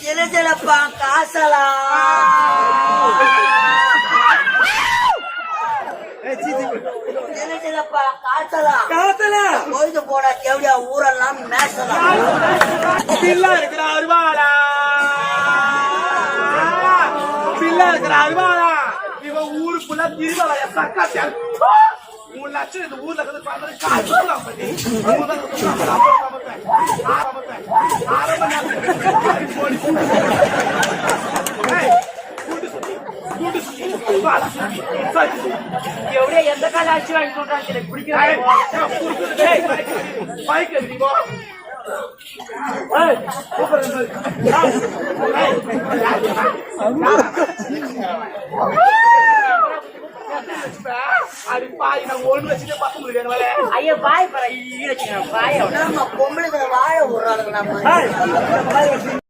சிலப்பா காசலா சிலப்பா காசலா பொழுது போட கேவடியா ஊரெல்லாம் மேசலாம் இருக்கிற அருவாளா பிள்ளை இருக்கிற அருவாளா இவன் ஊருக்குள்ள திருவாளைய சக்காத்தியா 3 லட்சம் இந்த ஊர்ல இருந்து எவ்வளோ எந்த கால ஆட்சி வாங்கி சொல்றாங்க எனக்கு பிடிக்கிறாங்க ஐயா பாய் பாய் பொம்பளைங்களை வாழ விடுறாங்க நம்ம